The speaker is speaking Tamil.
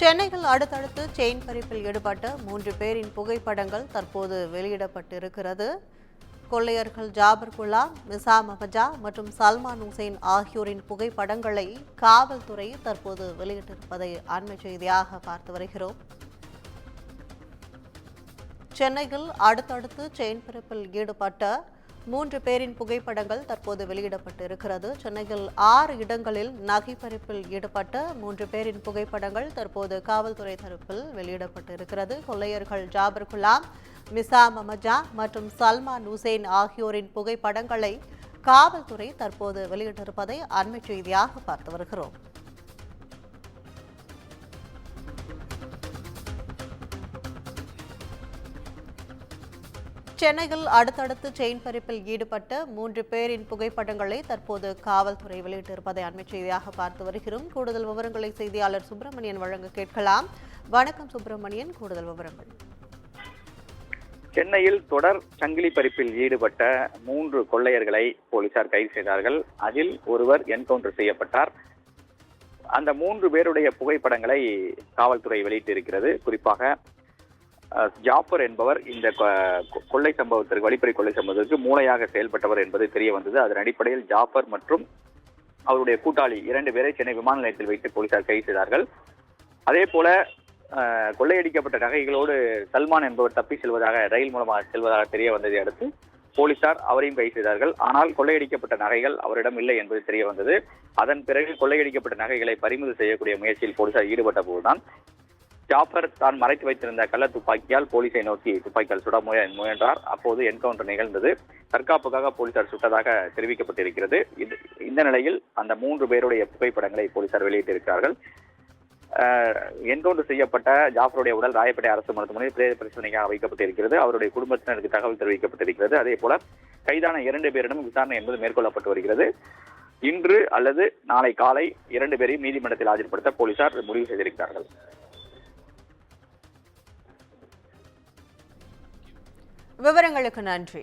சென்னையில் அடுத்தடுத்து செயின் பறிப்பில் ஈடுபட்ட 3 பேரின் புகைப்படங்கள் தற்போது வெளியிடப்பட்டிருக்கிறது. கொள்ளையர்கள் ஜாபர் குலாம், நிசாம் அஹமஜா மற்றும் சல்மான் ஹுசைன் ஆகியோரின் புகைப்படங்களை காவல்துறை தற்போது வெளியிட்டிருப்பதை அண்மை செய்தியாக பார்த்து வருகிறோம். சென்னையில் அடுத்தடுத்து செயின் பறிப்பில் ஈடுபட்ட 3 பேரின் புகைப்படங்கள் தற்போது வெளியிடப்பட்டிருக்கிறது. சென்னையில் 6 இடங்களில் நகை பறிப்பில் ஈடுபட்ட 3 பேரின் புகைப்படங்கள் தற்போது காவல்துறை தரப்பில் வெளியிடப்பட்டிருக்கிறது. கொள்ளையர்கள் ஜாபர் குலாம், நிசாம் அஹமஜா மற்றும் சல்மான் ஹுசைன் ஆகியோரின் புகைப்படங்களை காவல்துறை தற்போது வெளியிட்டிருப்பதை அண்மை செய்தியாக பார்த்து வருகிறோம். சென்னையில் அடுத்தடுத்து செயின் பறிப்பில் ஈடுபட்ட 3 பேரின் புகைப்படங்களை தற்போது காவல்துறை வெளியிட்டிருப்பதை அண்மை செய்தியாக பார்த்து வருகிறோம். கூடுதல் விவரங்களை செய்தியாளர் சுப்பிரமணியன் வழங்க கேட்கலாம். வணக்கம் சுப்பிரமணியன், கூடுதல் விவரங்கள். சென்னையில் தொடர் சங்கிலி பறிப்பில் ஈடுபட்ட 3 கொள்ளையர்களை போலீசார் கைது செய்தார்கள். அதில் ஒருவர் என்கவுண்டர் செய்யப்பட்டார். அந்த 3 பேருடைய புகைப்படங்களை காவல்துறை வெளியிட்டிருக்கிறது. குறிப்பாக ஜாஃபர் என்பவர் இந்த கொள்ளை சம்பவத்திற்கு, வழிப்பறி கொள்ளை சம்பவத்திற்கு மூளையாக செயல்பட்டவர் என்பது தெரிய வந்தது. அதன் அடிப்படையில் ஜாஃபர் மற்றும் அவருடைய கூட்டாளி 2 பேரை சென்னை விமான நிலையத்தில் வைத்து போலீசார் கைது செய்தார்கள். அதே போல கொள்ளையடிக்கப்பட்ட நகைகளோடு சல்மான் என்பவர் தப்பி செல்வதாக, ரயில் மூலமாக செல்வதாக தெரிய வந்ததை அடுத்து போலீசார் அவரையும் கைது செய்தார்கள். ஆனால் கொள்ளையடிக்கப்பட்ட நகைகள் அவரிடம் இல்லை என்பது தெரிய வந்தது. அதன் பிறகு கொள்ளையடிக்கப்பட்ட நகைகளை பறிமுதல் செய்யக்கூடிய முயற்சியில் போலீசார் ஈடுபட்ட போதுதான் ஜாஃபர் தான் மறைத்து வைத்திருந்த கள்ள துப்பாக்கியால் போலீசை நோக்கி துப்பாக்கியால் சுட முயன்றார். அப்போது என்கவுண்டர் நிகழ்ந்தது. தற்காப்புக்காக போலீசார் சுட்டதாக தெரிவிக்கப்பட்டிருக்கிறது. இந்த நிலையில் அந்த 3 பேருடைய புகைப்படங்களை போலீசார் வெளியிட்டிருக்கிறார்கள். என்கவுண்டர் செய்யப்பட்ட ஜாஃபருடைய உடல் ராயப்பேட்டை அரசு மருத்துவமனையில் பிரேத பரிசோதனைக்காக வைக்கப்பட்டிருக்கிறது. அவருடைய குடும்பத்தினருக்கு தகவல் தெரிவிக்கப்பட்டிருக்கிறது. அதே போல கைதான 2 பேரிடம் விசாரணை என்பது மேற்கொள்ளப்பட்டு வருகிறது. இன்று அல்லது நாளை காலை 2 பேரையும் நீதிமன்றத்தில் ஆஜர்படுத்த போலீசார் முடிவு செய்திருக்கிறார்கள். விவரங்களுக்கு நன்றி.